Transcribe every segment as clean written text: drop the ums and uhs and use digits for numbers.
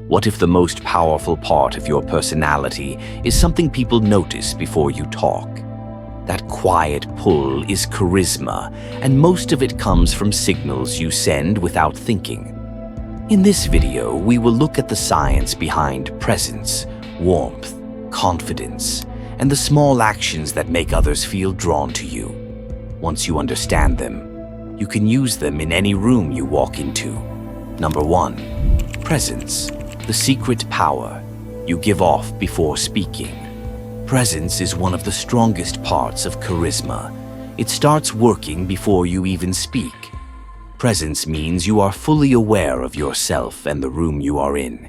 What if the most powerful part of your personality is something people notice before you talk? That quiet pull is charisma, and most of it comes from signals you send without thinking. In this video, we will look at the science behind presence, warmth, confidence, and the small actions that make others feel drawn to you. Once you understand them, you can use them in any room you walk into. Number 1. Presence, the secret power you give off before speaking. Presence is one of the strongest parts of charisma. It starts working before you even speak. Presence means you are fully aware of yourself and the room you are in.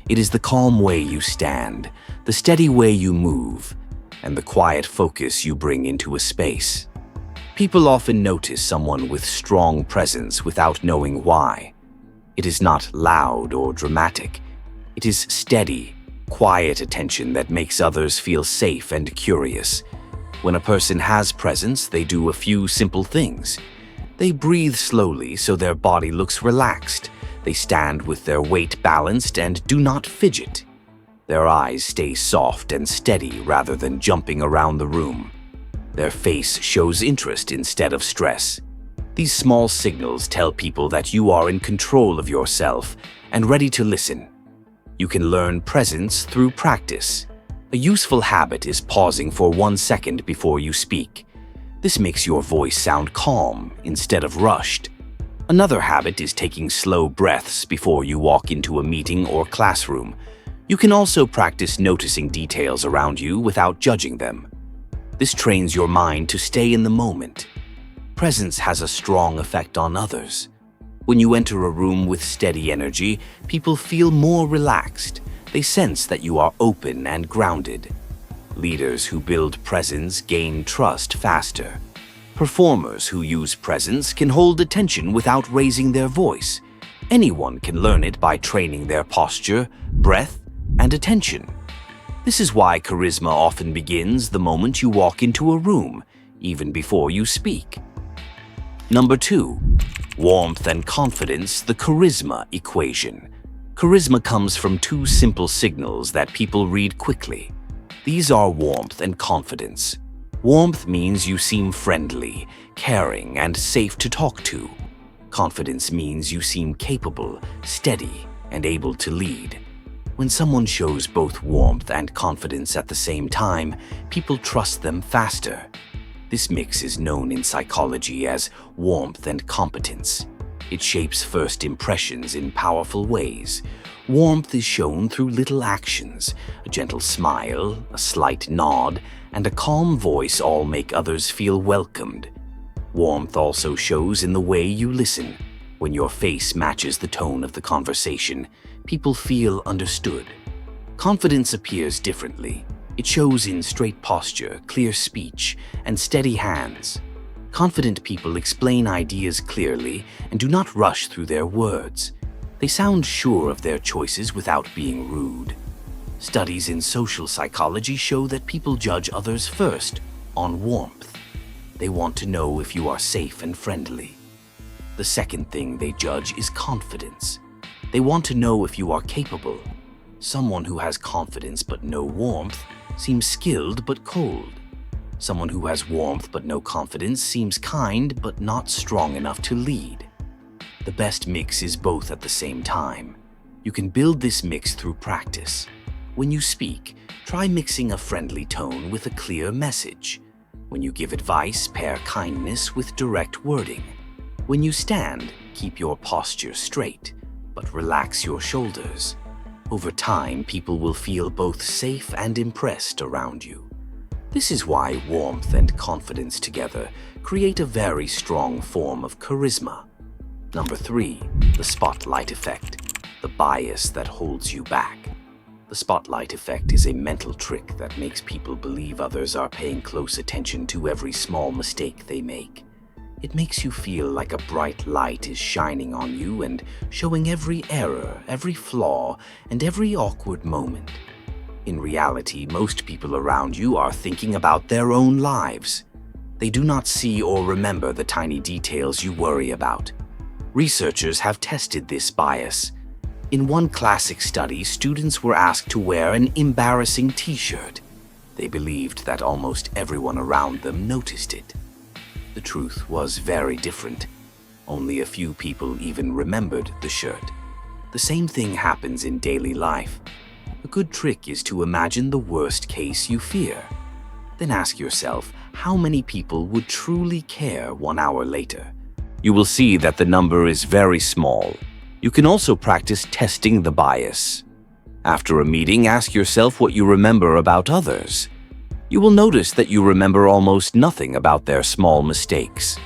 It is the calm way you stand, the steady way you move, and the quiet focus you bring into a space. People often notice someone with strong presence without knowing why. It is not loud or dramatic. It is steady, quiet attention that makes others feel safe and curious. When a person has presence, they do a few simple things. They breathe slowly so their body looks relaxed. They stand with their weight balanced and do not fidget. Their eyes stay soft and steady rather than jumping around the room. Their face shows interest instead of stress. These small signals tell people that you are in control of yourself and ready to listen. You can learn presence through practice. A useful habit is pausing for 1 second before you speak. This makes your voice sound calm instead of rushed. Another habit is taking slow breaths before you walk into a meeting or classroom. You can also practice noticing details around you without judging them. This trains your mind to stay in the moment. Presence has a strong effect on others. When you enter a room with steady energy, people feel more relaxed. They sense that you are open and grounded. Leaders who build presence gain trust faster. Performers who use presence can hold attention without raising their voice. Anyone can learn it by training their posture, breath, and attention. This is why charisma often begins the moment you walk into a room, even before you speak. Number 2. Warmth and confidence, the charisma equation. Charisma comes from 2 simple signals that people read quickly. These are warmth and confidence. Warmth means you seem friendly, caring, and safe to talk to. Confidence means you seem capable, steady, and able to lead. When someone shows both warmth and confidence at the same time, people trust them faster. This mix is known in psychology as warmth and competence. It shapes first impressions in powerful ways. Warmth is shown through little actions. A gentle smile, a slight nod, and a calm voice all make others feel welcomed. Warmth also shows in the way you listen. When your face matches the tone of the conversation, people feel understood. Confidence appears differently. It shows in straight posture, clear speech, and steady hands. Confident people explain ideas clearly and do not rush through their words. They sound sure of their choices without being rude. Studies in social psychology show that people judge others first on warmth. They want to know if you are safe and friendly. The second thing they judge is confidence. They want to know if you are capable. Someone who has confidence but no warmth seems skilled but cold. Someone who has warmth but no confidence seems kind but not strong enough to lead. The best mix is both at the same time. You can build this mix through practice. When you speak, try mixing a friendly tone with a clear message. When you give advice, pair kindness with direct wording. When you stand, keep your posture straight, but relax your shoulders. Over time, people will feel both safe and impressed around you. This is why warmth and confidence together create a very strong form of charisma. Number 3, the spotlight effect, the bias that holds you back. The spotlight effect is a mental trick that makes people believe others are paying close attention to every small mistake they make. It makes you feel like a bright light is shining on you and showing every error, every flaw, and every awkward moment. In reality, most people around you are thinking about their own lives. They do not see or remember the tiny details you worry about. Researchers have tested this bias. In one classic study, students were asked to wear an embarrassing t-shirt. They believed that almost everyone around them noticed it. The truth was very different. Only a few people even remembered the shirt. The same thing happens in daily life. A good trick is to imagine the worst case you fear. Then ask yourself how many people would truly care 1 hour later. You will see that the number is very small. You can also practice testing the bias. After a meeting, ask yourself what you remember about others. You will notice that you remember almost nothing about their small mistakes.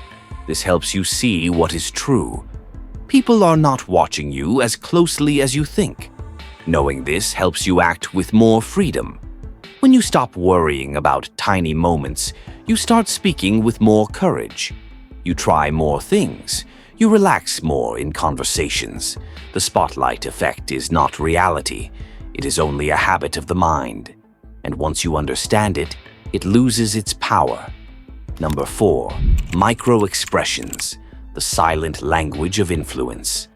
This helps you see what is true. People are not watching you as closely as you think. Knowing this helps you act with more freedom. When you stop worrying about tiny moments, you start speaking with more courage. You try more things. You relax more in conversations. The spotlight effect is not reality. It is only a habit of the mind. And once you understand it, it loses its power. Number 4. Micro-expressions, the silent language of influence.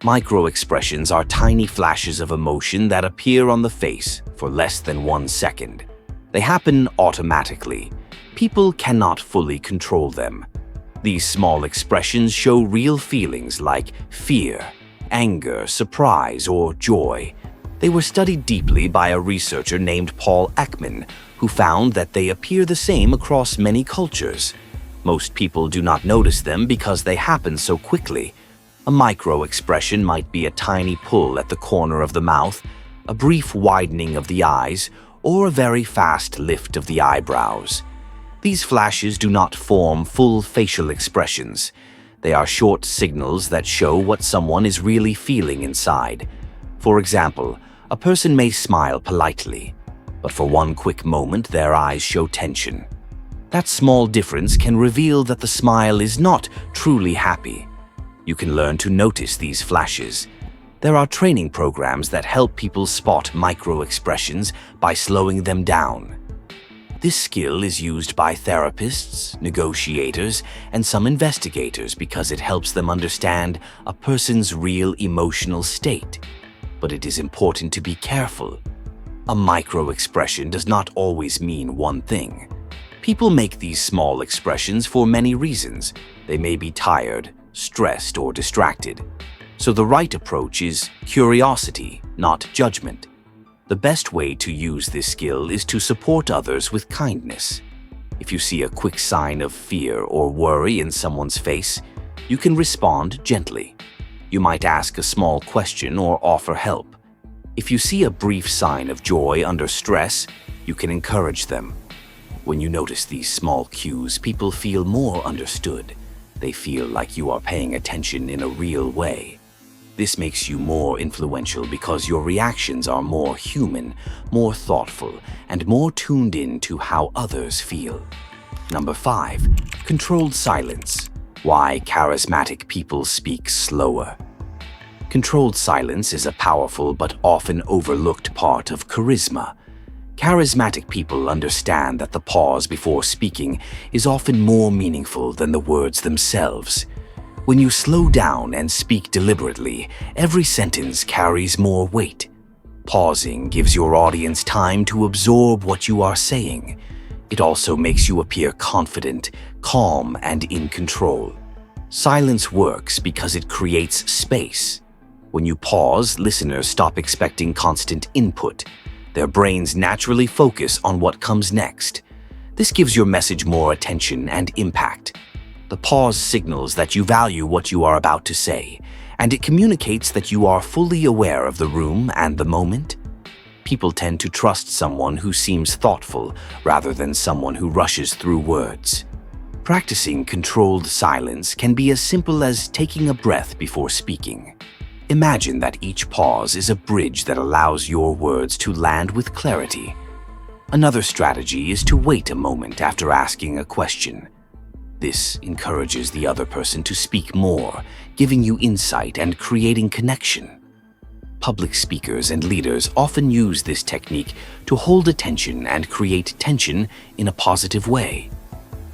Micro-expressions are tiny flashes of emotion that appear on the face for less than 1 second. They happen automatically. People cannot fully control them. These small expressions show real feelings like fear, anger, surprise, or joy. They were studied deeply by a researcher named Paul Ekman, who found that they appear the same across many cultures. Most people do not notice them because they happen so quickly. A micro-expression might be a tiny pull at the corner of the mouth, a brief widening of the eyes, or a very fast lift of the eyebrows. These flashes do not form full facial expressions. They are short signals that show what someone is really feeling inside. For example, a person may smile politely, but for one quick moment their eyes show tension. That small difference can reveal that the smile is not truly happy. You can learn to notice these flashes. There are training programs that help people spot micro-expressions by slowing them down. This skill is used by therapists, negotiators, and some investigators because it helps them understand a person's real emotional state. But it is important to be careful. A micro-expression does not always mean one thing. People make these small expressions for many reasons. They may be tired, stressed, or distracted. So the right approach is curiosity, not judgment. The best way to use this skill is to support others with kindness. If you see a quick sign of fear or worry in someone's face, you can respond gently. You might ask a small question or offer help. If you see a brief sign of joy under stress, you can encourage them. When you notice these small cues, people feel more understood. They feel like you are paying attention in a real way. This makes you more influential because your reactions are more human, more thoughtful, and more tuned in to how others feel. Number 5. Controlled silence. Why charismatic people speak slower. Controlled silence is a powerful but often overlooked part of charisma. Charismatic people understand that the pause before speaking is often more meaningful than the words themselves. When you slow down and speak deliberately, every sentence carries more weight. Pausing gives your audience time to absorb what you are saying. It also makes you appear confident, calm, and in control. Silence works because it creates space. When you pause, listeners stop expecting constant input. Their brains naturally focus on what comes next. This gives your message more attention and impact. The pause signals that you value what you are about to say, and it communicates that you are fully aware of the room and the moment. People tend to trust someone who seems thoughtful rather than someone who rushes through words. Practicing controlled silence can be as simple as taking a breath before speaking. Imagine that each pause is a bridge that allows your words to land with clarity. Another strategy is to wait a moment after asking a question. This encourages the other person to speak more, giving you insight and creating connection. Public speakers and leaders often use this technique to hold attention and create tension in a positive way.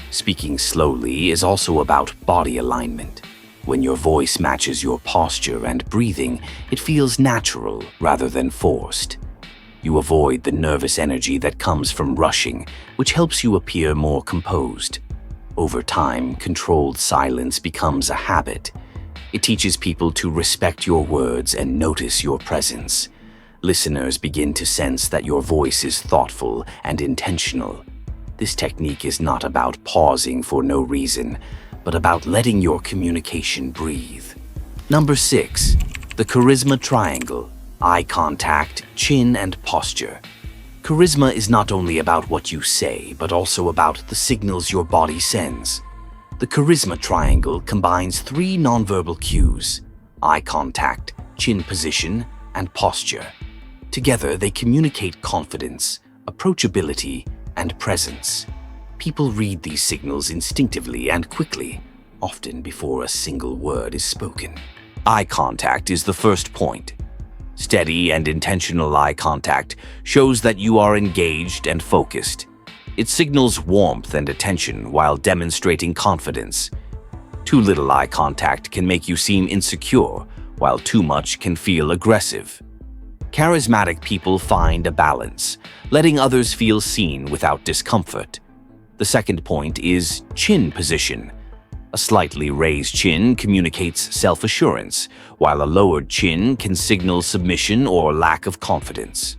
Speaking slowly is also about body alignment. When your voice matches your posture and breathing, it feels natural rather than forced. You avoid the nervous energy that comes from rushing, which helps you appear more composed. Over time, controlled silence becomes a habit. It teaches people to respect your words and notice your presence. Listeners begin to sense that your voice is thoughtful and intentional. This technique is not about pausing for no reason, but about letting your communication breathe. Number 6, the charisma triangle: eye contact, chin, and posture. Charisma is not only about what you say, but also about the signals your body sends. The charisma triangle combines 3 nonverbal cues: eye contact, chin position, and posture. Together, they communicate confidence, approachability, and presence. People read these signals instinctively and quickly, often before a single word is spoken. Eye contact is the first point. Steady and intentional eye contact shows that you are engaged and focused. It signals warmth and attention while demonstrating confidence. Too little eye contact can make you seem insecure, while too much can feel aggressive. Charismatic people find a balance, letting others feel seen without discomfort. The second point is chin position. A slightly raised chin communicates self-assurance, while a lowered chin can signal submission or lack of confidence.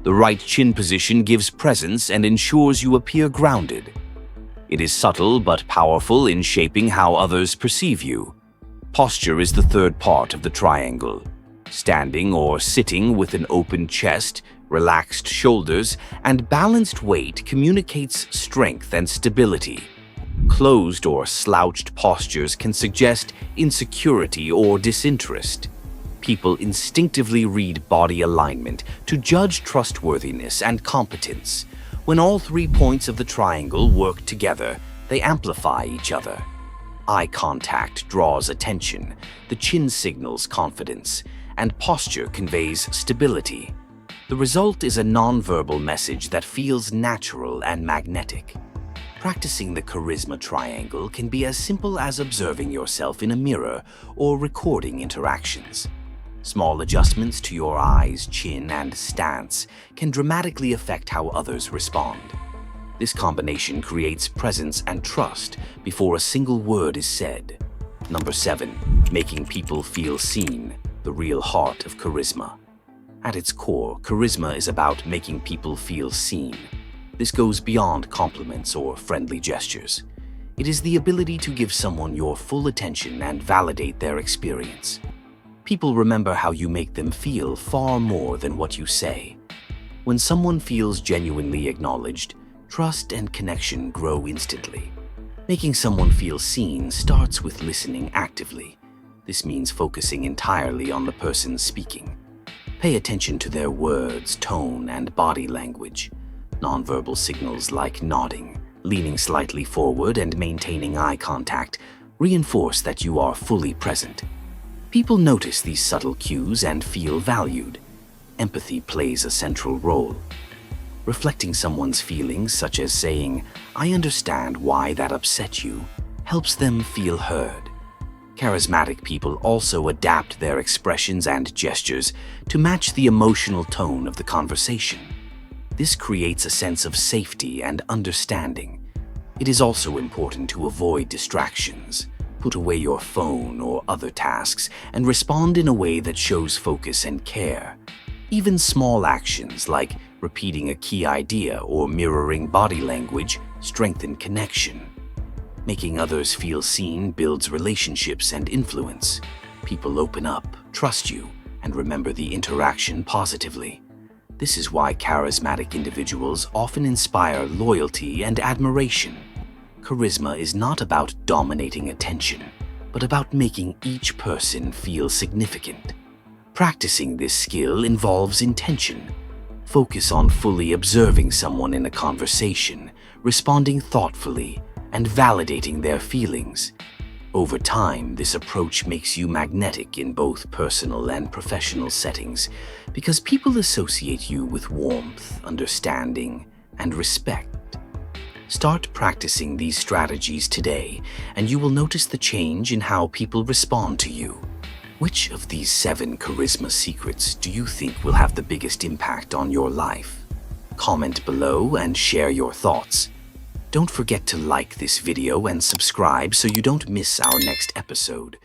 The right chin position gives presence and ensures you appear grounded. It is subtle but powerful in shaping how others perceive you. Posture is the third part of the triangle. Standing or sitting with an open chest, relaxed shoulders, and balanced weight communicates strength and stability. Closed or slouched postures can suggest insecurity or disinterest. People instinctively read body alignment to judge trustworthiness and competence. When all 3 points of the triangle work together, they amplify each other. Eye contact draws attention, the chin signals confidence, and posture conveys stability. The result is a nonverbal message that feels natural and magnetic. Practicing the charisma triangle can be as simple as observing yourself in a mirror or recording interactions. Small adjustments to your eyes, chin, and stance can dramatically affect how others respond. This combination creates presence and trust before a single word is said. Number 7, making people feel seen, the real heart of charisma. At its core, charisma is about making people feel seen. This goes beyond compliments or friendly gestures. It is the ability to give someone your full attention and validate their experience. People remember how you make them feel far more than what you say. When someone feels genuinely acknowledged, trust and connection grow instantly. Making someone feel seen starts with listening actively. This means focusing entirely on the person speaking. Pay attention to their words, tone, and body language. Nonverbal signals like nodding, leaning slightly forward, and maintaining eye contact reinforce that you are fully present. People notice these subtle cues and feel valued. Empathy plays a central role. Reflecting someone's feelings, such as saying, "I understand why that upset you," helps them feel heard. Charismatic people also adapt their expressions and gestures to match the emotional tone of the conversation. This creates a sense of safety and understanding. It is also important to avoid distractions. Put away your phone or other tasks and respond in a way that shows focus and care. Even small actions like repeating a key idea or mirroring body language strengthen connection. Making others feel seen builds relationships and influence. People open up, trust you, and remember the interaction positively. This is why charismatic individuals often inspire loyalty and admiration. Charisma is not about dominating attention, but about making each person feel significant. Practicing this skill involves intention. Focus on fully observing someone in a conversation, responding thoughtfully, and validating their feelings. Over time, this approach makes you magnetic in both personal and professional settings because people associate you with warmth, understanding, and respect. Start practicing these strategies today, and you will notice the change in how people respond to you. Which of these 7 charisma secrets do you think will have the biggest impact on your life? Comment below and share your thoughts. Don't forget to like this video and subscribe so you don't miss our next episode.